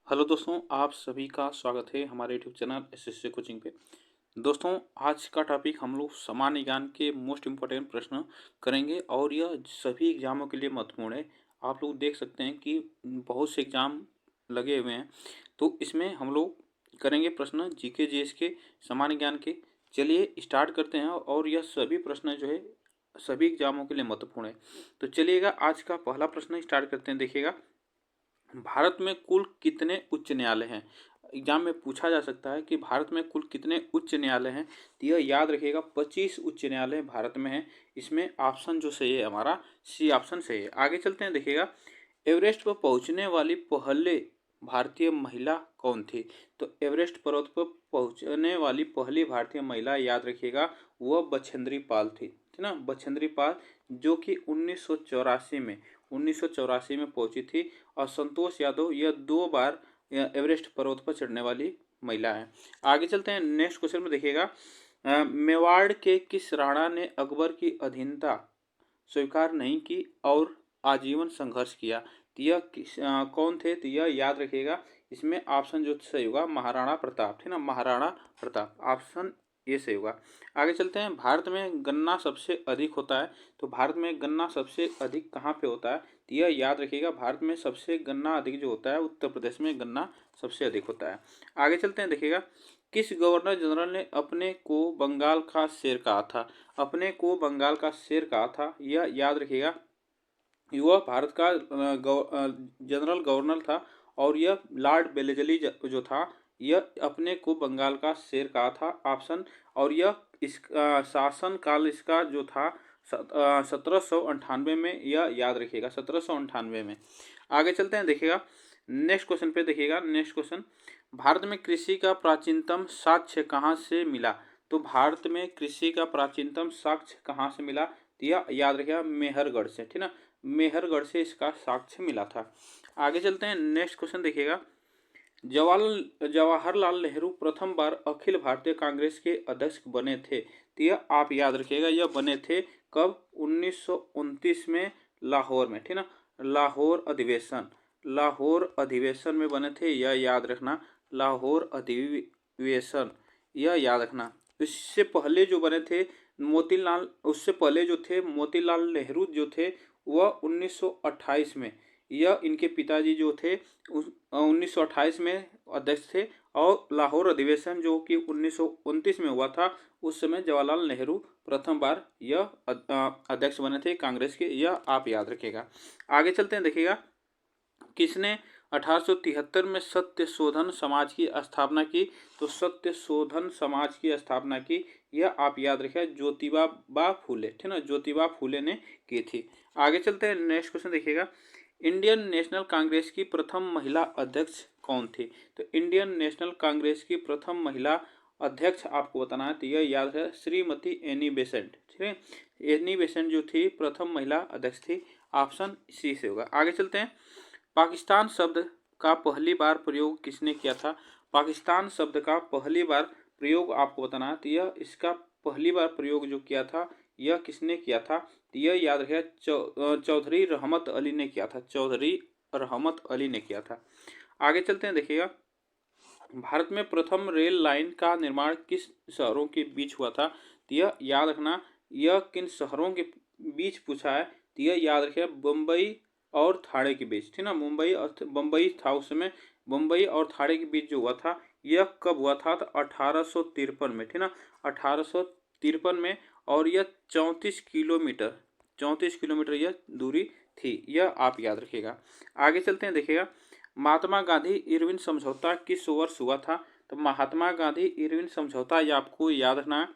Hello दोस्तों, आप सभी का स्वागत है हमारे यूट्यूब चैनल एसएससी कोचिंग पे। दोस्तों, आज का टॉपिक हम लोग सामान्य ज्ञान के मोस्ट इम्पोर्टेंट प्रश्न करेंगे और यह सभी एग्जामों के लिए महत्वपूर्ण है। आप लोग देख सकते हैं कि बहुत से एग्जाम लगे हुए हैं, तो इसमें हम लोग करेंगे प्रश्न जीके जीएस के, सामान्य ज्ञान के। चलिए स्टार्ट करते हैं और यह सभी प्रश्न जो है सभी एग्जामों के लिए महत्वपूर्ण है। तो चलिएगा, आज का पहला प्रश्न स्टार्ट करते हैं। देखिएगा, भारत में कुल कितने उच्च न्यायालय हैं? एग्जाम में पूछा जा सकता है कि भारत में कुल कितने उच्च न्यायालय हैं। तो यह याद रखिएगा, 25 उच्च न्यायालय भारत में हैं। इसमें ऑप्शन जो सही है हमारा सी ऑप्शन सही है। आगे चलते हैं। देखिएगा, एवरेस्ट पर पहुंचने वाली पहले भारतीय महिला कौन थी? तो एवरेस्ट पर्वत पर पहुंचने वाली पहली भारतीय महिला याद रखिएगा, वह बछेंद्री पाल थी, है ना। बछेंद्री पाल, जो कि 1984 में पहुंची थी। और संतोष यादव, यह 2 बार एवरेस्ट पर्वत पर चढ़ने वाली महिला है। आगे चलते हैं। नेक्स्ट क्वेश्चन में देखिएगा, मेवाड़ के किस राणा ने अकबर की अधीनता स्वीकार नहीं की और आजीवन संघर्ष किया? तो यह कौन थे? तो यह याद रखिएगा, इसमें ऑप्शन जो सही होगा महाराणा प्रताप थे ना, महाराणा प्रताप, ऑप्शन ये सही होगा। आगे चलते हैं। भारत में गन्ना सबसे अधिक होता है, तो भारत में गन्ना सबसे अधिक कहाँ पे होता है? तो यह याद रखिएगा, भारत में सबसे गन्ना अधिक जो होता है उत्तर प्रदेश में गन्ना सबसे अधिक होता है। आगे चलते हैं। देखिएगा, किस गवर्नर जनरल ने अपने को बंगाल का शेर कहा था? अपने को बंगाल का शेर कहा था, यह याद रखिएगा, वह भारत का जनरल गवर्नर था। और यह लॉर्ड वेलेस्ली जो था, यह अपने को बंगाल का शेर कहा था, ऑप्शन। और यह इस शासन काल इसका जो था 1798 में, यह याद रखिएगा 1798 में। आगे चलते हैं। देखिएगा, नेक्स्ट क्वेश्चन पे देखिएगा। नेक्स्ट क्वेश्चन, भारत में कृषि का प्राचीनतम साक्ष्य कहाँ से मिला? तो भारत में कृषि का प्राचीनतम साक्ष्य कहाँ से मिला? तो यह याद रखिएगा मेहरगढ़ से, ठीक ना, मेहरगढ़ से इसका साक्ष्य मिला था। आगे चलते हैं। नेक्स्ट क्वेश्चन देखिएगा, जवाहरलाल नेहरू प्रथम बार अखिल भारतीय कांग्रेस के अध्यक्ष बने थे। तो यह आप याद रखिएगा, यह बने थे कब? 1929 में लाहौर में, ठीक ना, लाहौर अधिवेशन में बने थे, यह याद रखना, लाहौर अधिवेशन, यह याद रखना। इससे पहले जो बने थे मोतीलाल, उससे पहले जो थे मोतीलाल नेहरू जो थे, वह 1928 में, यह इनके पिताजी जो थे 1928 में अध्यक्ष थे। और लाहौर अधिवेशन जो कि 1929 में हुआ था, उस समय जवाहरलाल नेहरू प्रथम बार यह अध्यक्ष बने थे कांग्रेस के, यह आप याद रखिएगा। आगे चलते हैं। देखिएगा, किसने 1873 में सत्य शोधन समाज की स्थापना की? तो सत्य शोधन समाज की स्थापना की, यह आप याद रखिए, ज्योतिबा फूले, ठीक ना, ज्योतिबा फूले ने की थी। आगे चलते हैं। नेक्स्ट क्वेश्चन देखिएगा, इंडियन नेशनल कांग्रेस की प्रथम महिला अध्यक्ष कौन थी? तो इंडियन नेशनल कांग्रेस की प्रथम महिला अध्यक्ष आपको बताना है, तो यह याद है श्रीमती एनी बेसेंट, ठीक है। एनी बेसेंट जो थी प्रथम महिला अध्यक्ष थी, ऑप्शन सी से होगा। आगे चलते हैं। पाकिस्तान शब्द का पहली बार प्रयोग किसने किया था? पाकिस्तान शब्द का पहली बार प्रयोग आपको बताना है, तो यह इसका पहली बार प्रयोग जो किया था, यह किसने किया था? तो यह याद रखिएगा, चौधरी रहमत अली ने किया था, चौधरी रहमत अली ने किया था। आगे चलते हैं। देखिएगा, भारत में प्रथम रेल लाइन का निर्माण किस शहरों के बीच हुआ था? तो यह याद रखना, यह किन शहरों के बीच पूछा है, तो यह याद रखिएगा बम्बई और थाने के बीच, ठीक ना, बम्बई था उस समय, बम्बई और थाने के बीच जो हुआ था, यह कब हुआ था? तो 1853 में, ठीक ना, 1853 में। और यह 34 किलोमीटर यह दूरी थी, यह आप याद रखिएगा। आगे चलते हैं। देखिएगा, महात्मा गांधी इरविन समझौता किस वर्ष हुआ था? तो महात्मा गांधी इरविन समझौता ये आपको याद रखना है,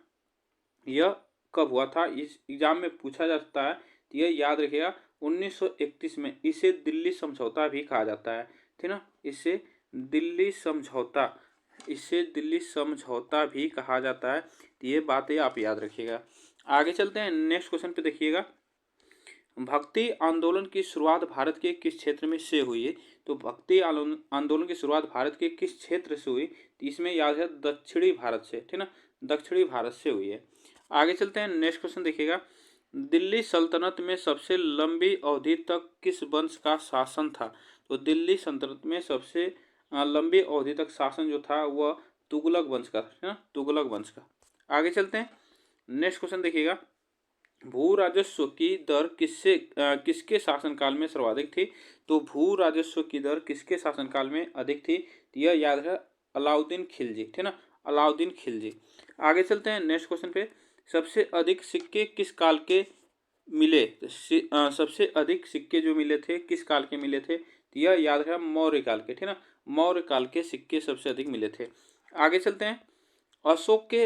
यह कब हुआ था, इस एग्जाम में पूछा जा सकता है। तो यह याद रखिएगा 1931 में। इसे दिल्ली समझौता भी कहा जाता है, ठीक ना, इसे दिल्ली समझौता भी कहा जाता है। तो ये बातें आप याद रखिएगा। आगे चलते हैं। नेक्स्ट क्वेश्चन पे देखिएगा, भक्ति आंदोलन की शुरुआत भारत के किस क्षेत्र में से हुई है? तो भक्ति आंदोलन की शुरुआत भारत के किस क्षेत्र से हुई? तो इसमें याद है दक्षिणी भारत से, ठीक ना, दक्षिणी भारत से हुई है। आगे चलते हैं। नेक्स्ट क्वेश्चन देखिएगा, दिल्ली सल्तनत में सबसे लंबी अवधि तक किस वंश का शासन था? तो दिल्ली सल्तनत में सबसे लंबी अवधि तक शासन जो था वह तुगलक वंश का, है ना, तुगलक वंश का। आगे चलते हैं, नेक्स्ट क्वेश्चन देखिएगा, भू राजस्व की दर किसके शासनकाल में सर्वाधिक थी? तो भू राजस्व की दर किसके शासनकाल में अधिक थी? तो यह याद है अलाउद्दीन खिलजी, ठीक है ना, अलाउद्दीन खिलजी। आगे चलते हैं नेक्स्ट क्वेश्चन पे, सबसे अधिक सिक्के किस काल के मिले? सबसे अधिक सिक्के जो मिले थे किस काल के मिले थे? तो यह याद है मौर्य काल के, ठीक है ना, मौर्य काल के सिक्के सबसे अधिक मिले थे। आगे चलते हैं, अशोक के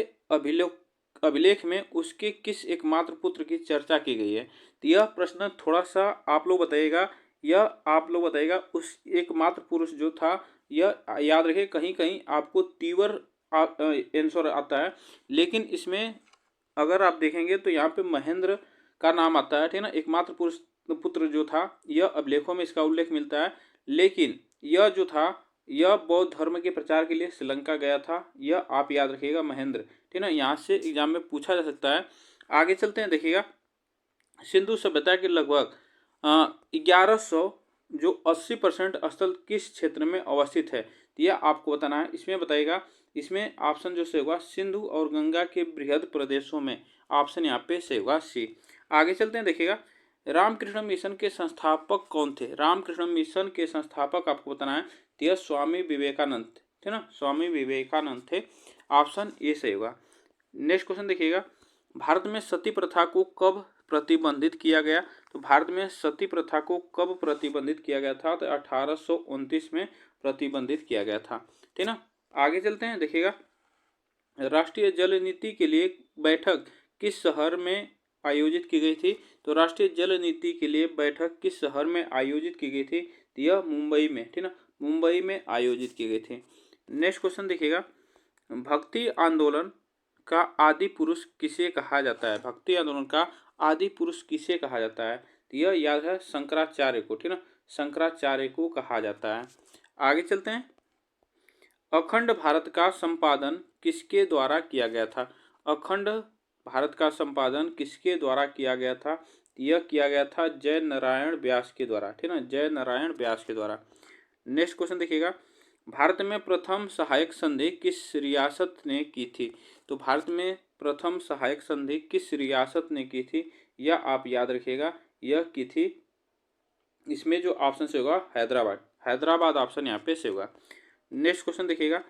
अभिलेख में उसके किस एकमात्र पुत्र की चर्चा की गई है? तो यह प्रश्न थोड़ा सा आप लोग बताइएगा उस एकमात्र पुरुष जो था, यह याद रखिए कहीं कहीं आपको तीवर आंसर आता है, लेकिन इसमें अगर आप देखेंगे तो यहाँ पे महेंद्र का नाम आता है, ठीक है ना, एकमात्र पुरुष पुत्र जो था, यह अभिलेखों में इसका उल्लेख मिलता है, लेकिन यह जो था यह बौद्ध धर्म के प्रचार के लिए श्रीलंका गया था, यह आप याद रखिएगा महेंद्र, ठीक है ना, यहाँ से एग्जाम में पूछा जा सकता है। आगे चलते हैं, देखिएगा सिंधु सभ्यता के लगभग 1100 जो 80% स्थल किस क्षेत्र में अवस्थित है? यह आपको बताना है। इसमें बताइएगा, इसमें ऑप्शन जो से होगा सिंधु और गंगा के बृहद प्रदेशों में, ऑप्शन यहाँ पे से होगा सी। आगे चलते हैं, देखिएगा रामकृष्ण मिशन के संस्थापक कौन थे? रामकृष्ण मिशन के संस्थापक आपको बताना है, तो यह स्वामी विवेकानंद, ठीक है ना, स्वामी विवेकानंद थे, ऑप्शन ए से होगा। नेक्स्ट क्वेश्चन देखिएगा, भारत में सती प्रथा को कब प्रतिबंधित किया गया? तो भारत में सती प्रथा को कब प्रतिबंधित किया गया था? तो 1829 में प्रतिबंधित किया गया था, ठीक है ना। आगे चलते हैं, देखिएगा राष्ट्रीय जल नीति के लिए बैठक किस शहर में आयोजित की गई थी? तो राष्ट्रीय जल नीति के लिए बैठक किस शहर में आयोजित की गई थी? तो यह मुंबई में, ठीक है ना, मुंबई में आयोजित की गई थी। नेक्स्ट क्वेश्चन देखिएगा, भक्ति आंदोलन का आदि पुरुष किसे कहा जाता है? भक्ति आंदोलन का आदि पुरुष किसे कहा जाता है? तो यह याद है शंकराचार्य को, ठीक है ना, शंकराचार्य को कहा जाता है। आगे चलते हैं, अखंड भारत का संपादन किसके द्वारा किया गया था? अखंड भारत का संपादन किसके द्वारा किया गया था? यह किया गया था जय नारायण व्यास के द्वारा, ठीक है ना, जय नारायण व्यास के द्वारा। नेक्स्ट क्वेश्चन देखिएगा, भारत में प्रथम सहायक संधि किस रियासत ने की थी? तो भारत में प्रथम सहायक संधि किस रियासत ने की थी? यह आप याद रखिएगा, यह की थी, इसमें जो ऑप्शन से होगा हैदराबाद, हैदराबाद ऑप्शन यहाँ पे से होगा। नेक्स्ट क्वेश्चन देखिएगा,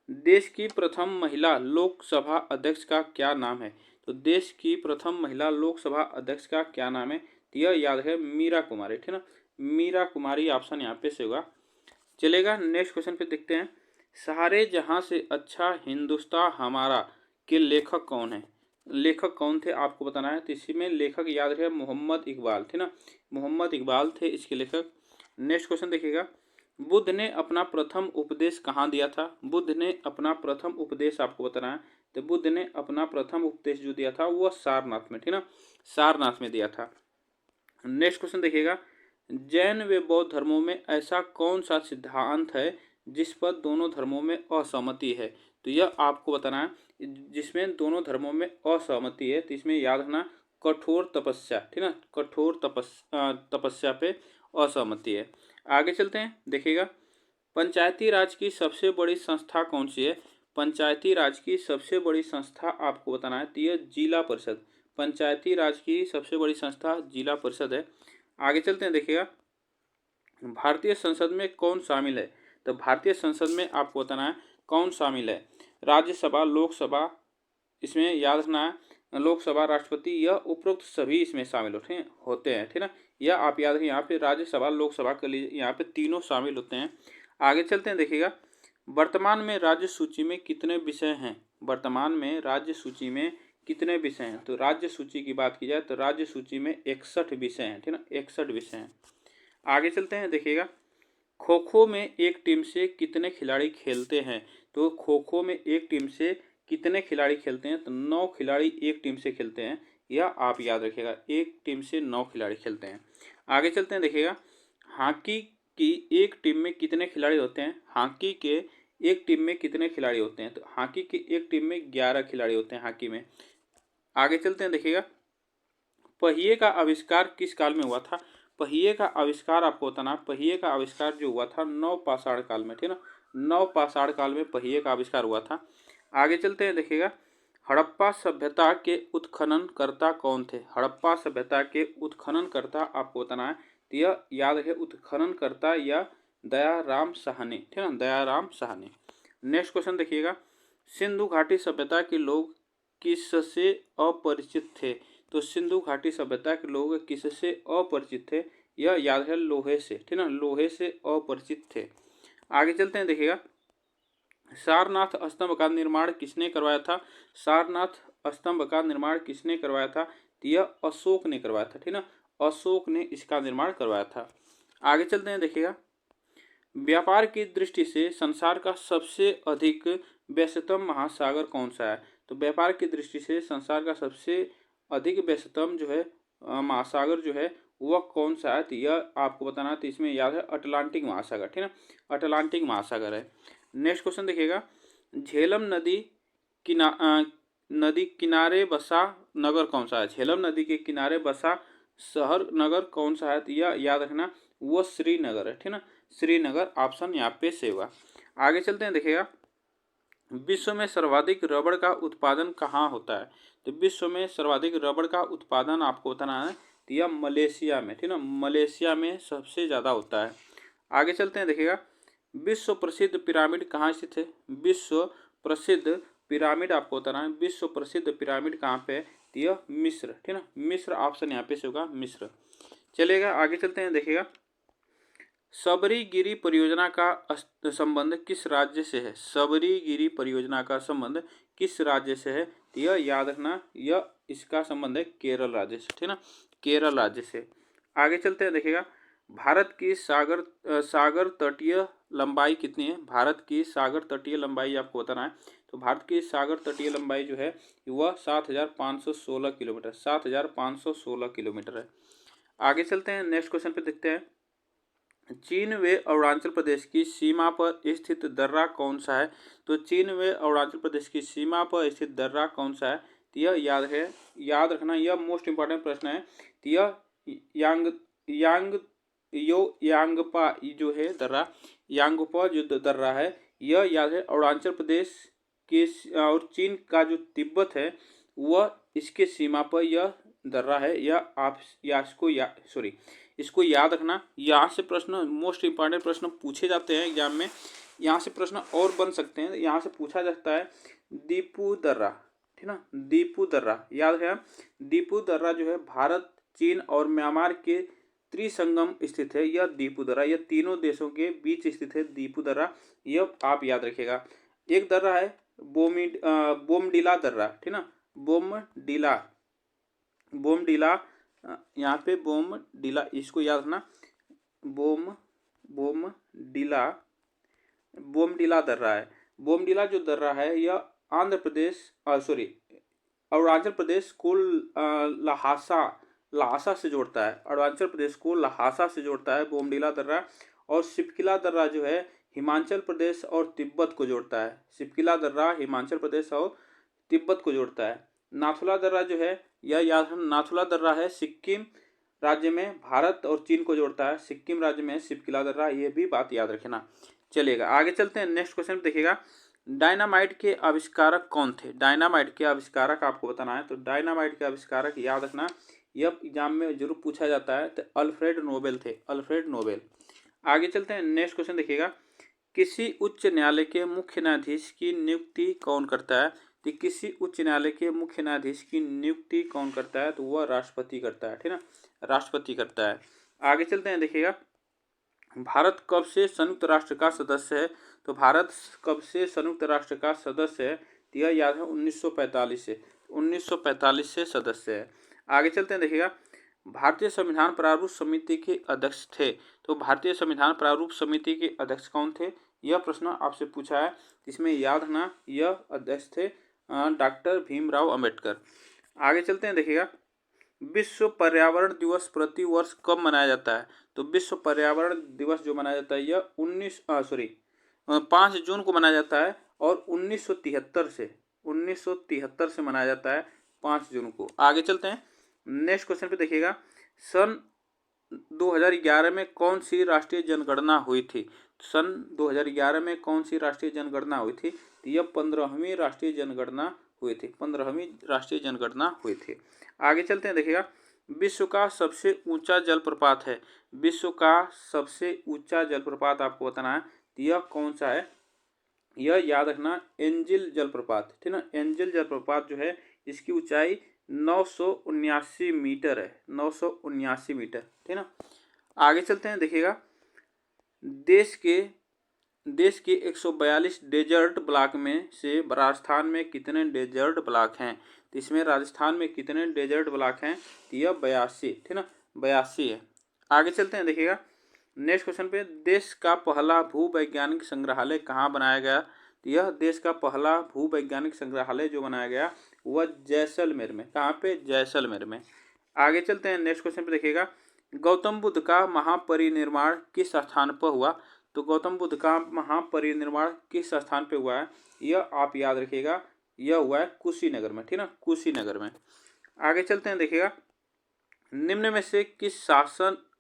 देश की प्रथम महिला लोकसभा अध्यक्ष का क्या नाम है? तो देश की प्रथम महिला लोकसभा अध्यक्ष का क्या नाम है? तो यह याद है मीरा कुमारी, ठीक है ना, मीरा कुमारी ऑप्शन यहाँ पे से होगा। चलेगा, नेक्स्ट क्वेश्चन पे देखते हैं, सारे जहां से अच्छा हिंदुस्तान हमारा के लेखक कौन है? लेखक कौन थे आपको बताना है। तो इसी में लेखक याद रहे मोहम्मद इकबाल, थे ना, मोहम्मद इकबाल थे इसके लेखक। नेक्स्ट क्वेश्चन देखिएगा, बुद्ध ने अपना प्रथम उपदेश कहाँ दिया था? बुद्ध ने अपना प्रथम उपदेश आपको बताना है। तो बुद्ध ने अपना प्रथम उपदेश जो दिया था वह सारनाथ में, ठीक ना, सारनाथ में दिया था। नेक्स्ट क्वेश्चन देखिएगा, जैन व बौद्ध धर्मों में ऐसा कौन सा सिद्धांत है जिस पर दोनों धर्मों में असहमति है? तो यह आपको बताना है, जिसमें दोनों धर्मों में असहमति है। तो इसमें याद रखना कठोर तपस्या, ठीक है, कठोर तपस्या पे असहमति है। आगे चलते हैं, देखिएगा पंचायती राज की सबसे बड़ी संस्था कौन सी है? पंचायती राज की सबसे बड़ी संस्था आपको बताना है, तो यह जिला परिषद, पंचायती राज की सबसे बड़ी संस्था जिला परिषद है। आगे चलते हैं, देखिएगा भारतीय संसद में कौन शामिल है? तो भारतीय संसद में आपको बताना है कौन शामिल है। राज्यसभा, लोकसभा, इसमें याद रखना है लोकसभा, राष्ट्रपति, यह उपरोक्त सभी इसमें शामिल होते हैं, ठीक है ना, यह आप याद रखिए, यहाँ पे राज्यसभा लोकसभा के लिए यहाँ पे तीनों शामिल होते हैं। आगे चलते हैं, देखिएगा वर्तमान में राज्य सूची में कितने विषय हैं? वर्तमान में राज्य सूची में कितने विषय हैं? तो राज्य सूची की बात की जाए तो राज्य सूची में 61 विषय हैं, ठीक है ना, 61 विषय हैं। आगे चलते हैं, देखिएगा खो खो में एक टीम से कितने खिलाड़ी खेलते हैं? तो खो खो में एक टीम से कितने खिलाड़ी खेलते हैं? तो 9 खिलाड़ी एक टीम से खेलते हैं, यह आप याद रखिएगा, एक टीम से 9 खिलाड़ी खेलते हैं। आगे चलते हैं, देखिएगा हॉकी की एक टीम में कितने खिलाड़ी होते हैं? हॉकी के एक टीम में कितने खिलाड़ी होते हैं? तो हॉकी की एक टीम में 11 खिलाड़ी होते हैं हॉकी में। आगे चलते हैं, देखिएगा पहिए का आविष्कार किस काल में हुआ था? पहिए का आविष्कार आपको बताना है। पहिए का आविष्कार जो हुआ था नवपाषाण काल में, ठीक ना, नवपाषाण काल में पहिए का आविष्कार हुआ था। आगे चलते हैं, देखिएगा हड़प्पा सभ्यता के उत्खननकर्ता कौन थे। हड़प्पा सभ्यता के उत्खननकर्ता आपको बताना है, तो यह याद रखे उत्खननकर्ता या दयाराम साहनी, ठीक है ना, दयाराम साहनी। नेक्स्ट क्वेश्चन देखिएगा, सिंधु घाटी सभ्यता के लोग किससे अपरिचित थे। तो सिंधु घाटी सभ्यता के लोग किससे अपरिचित थे, यह याद है लोहे से, ठीक ना, लोहे से अपरिचित थे। आगे चलते हैं, देखिएगा सारनाथ स्तंभ का निर्माण किसने करवाया था। सारनाथ स्तंभ का निर्माण किसने करवाया था, तो यह अशोक ने करवाया था, ठीक ना, अशोक ने इसका निर्माण करवाया था। आगे चलते हैं, देखिएगा व्यापार की दृष्टि से संसार का सबसे अधिक व्यस्ततम महासागर कौन सा है। तो व्यापार की दृष्टि से संसार का सबसे अधिक व्यस्ततम जो है महासागर जो है वह कौन सा है, तो यह आपको बताना है। तो इसमें याद है अटलांटिक महासागर, ठीक है ना, अटलांटिक महासागर है। नेक्स्ट क्वेश्चन देखिएगा, झेलम नदी किनारे बसा नगर कौन सा है। झेलम नदी के किनारे बसा शहर नगर कौन सा है, तो यह याद रखना वो श्रीनगर है, ठीक ना, श्रीनगर ऑप्शन यहाँ पे से होगा। आगे चलते हैं, देखिएगा विश्व में सर्वाधिक रबड़ का उत्पादन कहाँ होता है। तो विश्व में सर्वाधिक रबड़ का उत्पादन आपको बताना है, तो यह मलेशिया में, ठीक ना, मलेशिया में सबसे ज़्यादा होता है। आगे चलते हैं, देखिएगा विश्व प्रसिद्ध पिरामिड कहाँ स्थित है। विश्व प्रसिद्ध पिरामिड आपको बताना है, विश्व प्रसिद्ध पिरामिड कहाँ पे है, तो यह मिस्र, ठीक ना, मिस्र ऑप्शन यहाँ पे से होगा, मिस्र। चलेगा, आगे चलते हैं, देखिएगा सबरीगिरी परियोजना का संबंध किस राज्य से है। सबरीगिरी परियोजना का संबंध किस राज्य से है, तो यह याद रखना, यह इसका संबंध है केरल राज्य से, ठीक ना, केरल राज्य से। आगे चलते हैं, देखिएगा भारत की सागर तटीय लंबाई कितनी है। भारत की सागर तटीय लंबाई आपको बताना है। तो भारत की सागर तटीय लंबाई जो है वह 7,516 किलोमीटर, 7,516 किलोमीटर है। आगे चलते हैं, नेक्स्ट क्वेश्चन पे देखते हैं, चीन व अरुणाचल प्रदेश की सीमा पर स्थित दर्रा कौन सा है। तो चीन व अरुणाचल प्रदेश की सीमा पर स्थित दर्रा कौन सा है, तो यह याद रखना, यह मोस्ट इंपॉर्टेंट प्रश्न है। तो यह यांगपा जो है दर्रा, यांगपा जो दर्रा है, यह याद है अरुणाचल प्रदेश के और चीन का जो तिब्बत है वह इसके सीमा पर यह दर्रा है। यह आप या इसको याद रखना। यहाँ से प्रश्न मोस्ट इंपॉर्टेंट प्रश्न पूछे जाते हैं एग्जाम में। यहाँ से प्रश्न और बन सकते हैं। यहाँ से पूछा जाता है दीपू दर्रा, ठीक ना, दीपू दर्रा याद है। दीपू दर्रा जो है भारत, चीन और म्यांमार के त्रिसंगम स्थित है। यह दीपू दर्रा, यह तीनों देशों के बीच स्थित है दीपू दर्रा, यह आप याद रखिएगा। एक दर्रा है बोमडिला दर्रा, ठीक ना, बोमडिला यहाँ पे बोमडिला, इसको याद रखना, बोमडिला दर्रा है। बोमडिला जो दर्रा है यह आंध्र प्रदेश अरुणाचल प्रदेश को लहासा से जोड़ता है। अरुणाचल प्रदेश को लहासा से जोड़ता है बोमडिला दर्रा। और सिपकिला दर्रा जो है हिमाचल प्रदेश और तिब्बत को जोड़ता है। सिपकिला दर्रा हिमाचल प्रदेश और तिब्बत को जोड़ता है। नाथुला दर्रा जो है यह याद रखना, नाथुला दर्रा है सिक्किम राज्य में भारत और चीन को जोड़ता है। सिक्किम राज्य में सिपकिला दर्रा, यह भी बात याद रखना। चलेगा, आगे चलते हैं, नेक्स्ट क्वेश्चन देखिएगा डायनामाइट के आविष्कारक कौन थे। डायनामाइट के आविष्कारक आपको बताना है। तो डायनामाइट के आविष्कारक याद रखना, यह एग्जाम में जरूर पूछा जाता है। तो अल्फ्रेड नोबेल थे, अल्फ्रेड नोबेल। आगे चलते हैं, नेक्स्ट क्वेश्चन देखिएगा किसी उच्च न्यायालय के मुख्य न्यायाधीश की नियुक्ति कौन करता है। तो किसी उच्च न्यायालय के मुख्य न्यायाधीश की नियुक्ति कौन करता है, तो वह राष्ट्रपति करता है, ठीक ना, राष्ट्रपति करता है। आगे चलते हैं, देखिएगा भारत कब से संयुक्त राष्ट्र का सदस्य है। तो भारत कब से संयुक्त राष्ट्र का सदस्य है, तो यह याद है 1945 से, 1945 से सदस्य है। आगे चलते हैं, देखिएगा भारतीय संविधान प्रारूप समिति के अध्यक्ष थे। तो भारतीय संविधान प्रारूप समिति के अध्यक्ष कौन थे, यह प्रश्न आपसे पूछा है। इसमें याद रखना, यह अध्यक्ष थे डॉक्टर भीमराव अंबेडकर। आगे चलते हैं, देखिएगा विश्व पर्यावरण दिवस प्रति वर्ष कब मनाया जाता है। तो विश्व पर्यावरण दिवस जो मनाया जाता है यह 5 जून को मनाया जाता है और 1973 से मनाया जाता है 5 जून को। आगे चलते हैं, नेक्स्ट क्वेश्चन पे देखिएगा सन 2011 में कौन सी राष्ट्रीय जनगणना हुई थी? सन 2011 में कौन सी राष्ट्रीय जनगणना हुई थी? तो यह 15वीं राष्ट्रीय जनगणना हुई थी। 15वीं राष्ट्रीय जनगणना हुई थी। आगे चलते हैं, देखिएगा विश्व का सबसे ऊंचा जलप्रपात है। विश्व का सबसे ऊंचा जलप्रपात आपको बताना है, तो यह कौन सा है? यह याद रखना, एंजिल जलप्रपात, ठीक ना। एंजिल जलप्रपात जो है इसकी ऊंचाई 979 मीटर है, 979 मीटर, ठीक ना। आगे चलते हैं, देखिएगा देश के 142 डेजर्ट ब्लॉक में से राजस्थान में कितने डेजर्ट ब्लॉक हैं? तो इसमें राजस्थान में कितने डेजर्ट ब्लॉक हैं? तो यह 82, ठीक ना, 82 है। आगे चलते हैं, देखिएगा नेक्स्ट क्वेश्चन पे, देश का पहला भूवैज्ञानिक संग्रहालय कहाँ बनाया गया? तो यह देश का पहला भूवैज्ञानिक संग्रहालय जो बनाया गया वह जैसलमेर में। कहाँ पे? जैसलमेर में। आगे चलते हैं, नेक्स्ट क्वेश्चन पे देखिएगा गौतम बुद्ध का महापरिनिर्वाण किस स्थान पर हुआ? तो गौतम बुद्ध का महापरिनिर्वाण किस स्थान पे हुआ है? यह आप याद रखिएगा, यह हुआ है कुशीनगर में, ठीक ना, कुशीनगर में। आगे चलते हैं, देखिएगा निम्न में से किस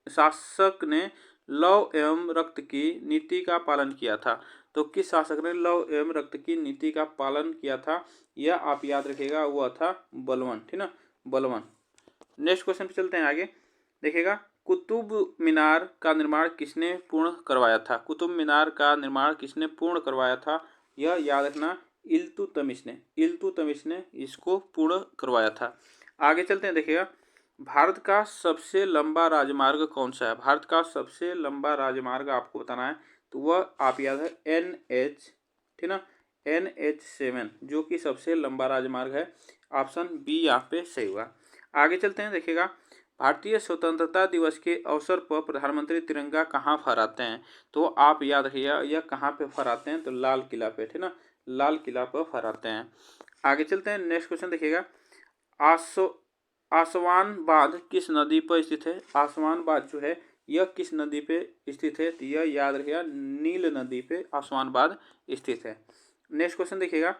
शासक ने लव एवं रक्त की नीति का पालन किया था? तो किस शासक ने लव एवं रक्त की नीति का पालन किया था? यह आप याद रखिएगा, वह था बलवन, ठीक ना, बलवन। नेक्स्ट क्वेश्चन पे चलते हैं आगे, देखिएगा कुतुब मीनार का निर्माण किसने पूर्ण करवाया था? कुतुब मीनार का निर्माण किसने पूर्ण करवाया था? यह याद रखना, इल्तुतमिश ने इसको पूर्ण करवाया था। आगे चलते हैं, देखिएगा भारत का सबसे लंबा राजमार्ग कौन सा है? भारत का सबसे लंबा राजमार्ग आपको बताना है, तो वह आप याद है NH, ठीक ना, NH7 जो कि सबसे लंबा राजमार्ग है। ऑप्शन बी यहाँ पे सही हुआ। आगे चलते हैं, देखिएगा भारतीय स्वतंत्रता दिवस के अवसर पर प्रधानमंत्री तिरंगा कहाँ फहराते हैं? तो आप याद रखिएगा, यह कहाँ पे फहराते हैं? तो लाल किला पे, ठीक ना, लाल किला पर फहराते हैं। आगे चलते हैं, नेक्स्ट क्वेश्चन देखिएगा आसवान बांध किस नदी पर स्थित है? आसवान बांध जो है यह किस नदी पे स्थित है? तो यह याद रखिएगा, नील नदी पे आसवान बांध स्थित है। नेक्स्ट क्वेश्चन देखिएगा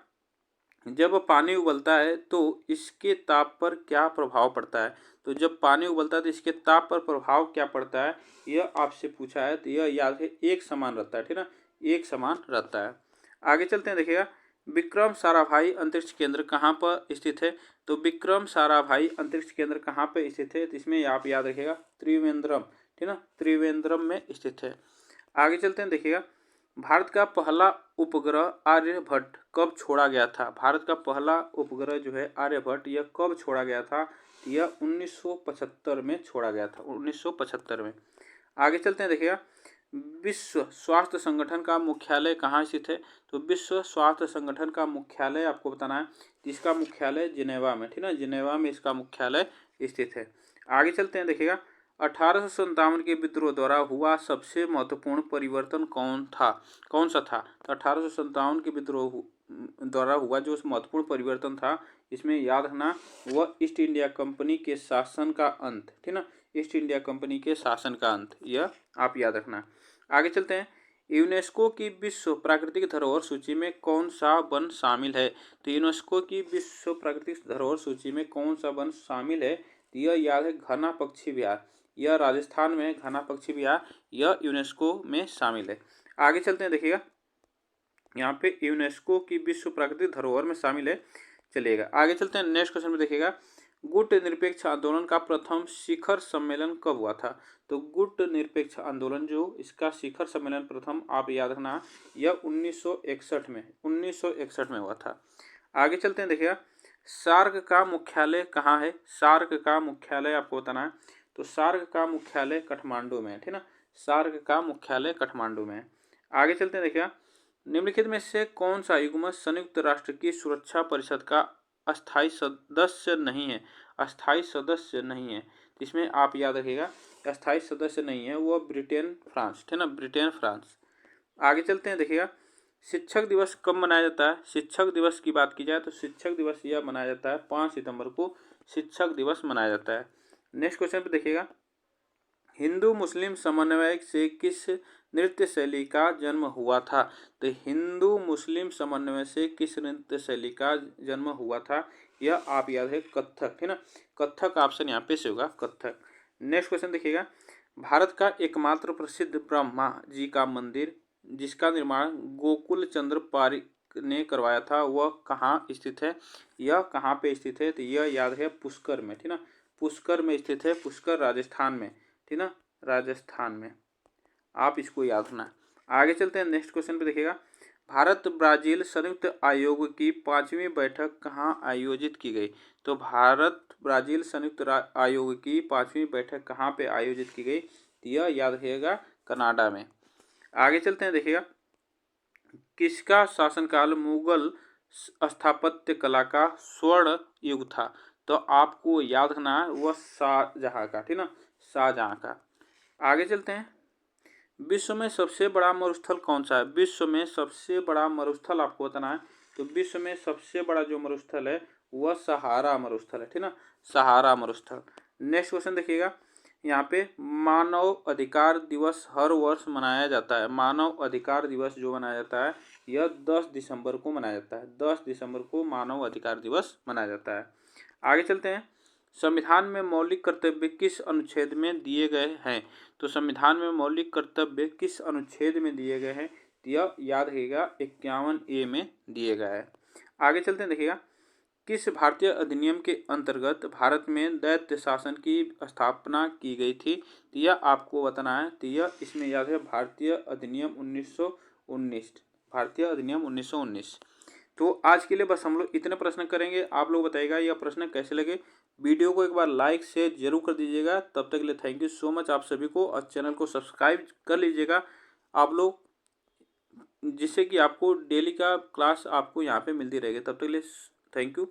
जब पानी उबलता है तो इसके ताप पर क्या प्रभाव पड़ता है? तो जब पानी उबलता है तो इसके ताप पर प्रभाव क्या पड़ता है? यह आपसे पूछा है, तो यह याद है एक समान रहता है, ठीक ना, एक समान रहता है। आगे चलते हैं, देखिएगा विक्रम साराभाई अंतरिक्ष केंद्र कहाँ पर स्थित है? तो विक्रम साराभाई अंतरिक्ष केंद्र कहाँ पर स्थित है? तो इसमें आप याद रखिएगा त्रिवेंद्रम, ठीक ना, त्रिवेंद्रम में स्थित है। आगे चलते हैं, देखिएगा भारत का पहला उपग्रह आर्यभट्ट कब छोड़ा गया था? भारत का पहला उपग्रह जो है आर्यभट्ट, यह कब छोड़ा गया था? यह 1975 में छोड़ा गया था, 1975 में। आगे चलते हैं, देखिएगा विश्व स्वास्थ्य संगठन का मुख्यालय कहाँ स्थित है? तो विश्व स्वास्थ्य संगठन का मुख्यालय आपको बताना है, इसका मुख्यालय जिनेवा में, ठीक है, जिनेवा में इसका मुख्यालय स्थित है। आगे चलते हैं, देखिएगा 1857 के विद्रोह द्वारा हुआ सबसे महत्वपूर्ण परिवर्तन कौन सा था? तो 1857 के विद्रोह द्वारा हुआ जो महत्वपूर्ण परिवर्तन था, इसमें याद रखना वह ईस्ट इंडिया कंपनी के शासन का अंत, ठीक ना, ईस्ट इंडिया कंपनी के शासन का अंत, यह आप याद रखना। आगे चलते हैं, यूनेस्को की विश्व प्राकृतिक धरोहर सूची में कौन सा वन शामिल है? तो यूनेस्को की विश्व प्राकृतिक धरोहर सूची में कौन सा वन शामिल है? यह याद है घना पक्षी विहार, यह राजस्थान में घना पक्षी विहार, यह यूनेस्को में शामिल है। आगे चलते हैं, देखिएगा यहाँ पे यूनेस्को की विश्व प्राकृतिक धरोहर में शामिल है। चलिएगा आगे चलते हैं, नेक्स्ट क्वेश्चन में देखिएगा गुट निरपेक्ष आंदोलन का प्रथम शिखर सम्मेलन कब हुआ था? तो गुट निरपेक्ष आंदोलन जो इसका शिखर सम्मेलन प्रथम आप याद रखना, यह 1961 में हुआ था। आगे चलते हैं, देखिएगा सार्क का मुख्यालय कहाँ है? सार्क का मुख्यालय आपको बताना है, तो सार्क का मुख्यालय काठमांडू में है, ठीक ना, सार्क का मुख्यालय काठमांडू में है। आगे चलते हैं, देखिएगा निम्नलिखित में से कौन सा युग्म संयुक्त राष्ट्र की सुरक्षा परिषद का अस्थायी सदस्य नहीं है? अस्थायी सदस्य नहीं है, इसमें आप याद रखिएगा अस्थायी सदस्य नहीं है वो ब्रिटेन फ्रांस, ठीक ना, ब्रिटेन फ्रांस। आगे चलते हैं, देखिएगा शिक्षक दिवस कब मनाया जाता है? शिक्षक दिवस की बात की जाए तो शिक्षक दिवस यह मनाया जाता है 5 सितंबर को शिक्षक दिवस मनाया जाता है। नेक्स्ट क्वेश्चन पे देखिएगा हिंदू मुस्लिम समन्वय से किस नृत्य शैली का जन्म हुआ था? तो हिंदू मुस्लिम समन्वय से किस नृत्य शैली का जन्म हुआ था? यह आप याद है कथक, ठीक ना, कथक ऑप्शन यहाँ पे से होगा, कथक। नेक्स्ट क्वेश्चन देखिएगा भारत का एकमात्र प्रसिद्ध ब्रह्मा जी का मंदिर जिसका निर्माण गोकुल चंद्र पारिक ने करवाया था वह कहाँ स्थित है? यह कहाँ पे स्थित है? तो यह याद है पुष्कर में, ठीक ना। पुष्कर में स्थित है, पुष्कर राजस्थान में, ठीक ना, राजस्थान में। आप इसको याद रखना। आगे चलते हैं, नेक्स्ट क्वेश्चन पे देखिएगा। भारत ब्राजील संयुक्त आयोग की 5वीं बैठक कहाँ आयोजित की गई? तो भारत ब्राजील संयुक्त आयोग की 5वीं बैठक कहाँ पे आयोजित की गई? यह याद रखिएगा कनाडा में। आगे चलते हैं, देखिएगा किसका शासनकाल मुगल स्थापत्य कला का स्वर्ण युग था? तो आपको याद रखना है वह शाहजहां का, ठीक ना, शाहजहां का। आगे चलते हैं, विश्व में सबसे बड़ा मरुस्थल कौन सा है? विश्व में सबसे बड़ा मरुस्थल आपको बताना है। तो विश्व में सबसे बड़ा जो मरुस्थल है वह सहारा मरुस्थल है, ठीक ना, सहारा मरुस्थल। नेक्स्ट क्वेश्चन देखिएगा, यहाँ पे मानव अधिकार दिवस हर वर्ष मनाया जाता है। मानव अधिकार दिवस जो मनाया जाता है यह 10 दिसंबर को मनाया जाता है। 10 दिसंबर को मानव अधिकार दिवस मनाया जाता है। आगे चलते हैं, संविधान में मौलिक कर्तव्य किस अनुच्छेद में दिए गए हैं? तो संविधान में मौलिक कर्तव्य किस अनुच्छेद में दिए गए हैं? यह याद रखिएगा 51A में दिए गया है। आगे चलते हैं, देखिएगा किस भारतीय अधिनियम के अंतर्गत भारत में दैत्य शासन की स्थापना की गई थी? तो यह आपको बताना है। तो यह इसमें याद है भारतीय अधिनियम 1919, भारतीय अधिनियम 1919। तो आज के लिए बस हम लोग इतने प्रश्न करेंगे। आप लोग बताइएगा यह प्रश्न कैसे लगे। वीडियो को एक बार लाइक शेयर जरूर कर दीजिएगा। तब तक के लिए थैंक यू सो मच आप सभी को, और चैनल को सब्सक्राइब कर लीजिएगा आप लोग, जिससे कि आपको डेली का क्लास आपको यहाँ पे मिलती रहेगी। तब तक के लिए थैंक यू।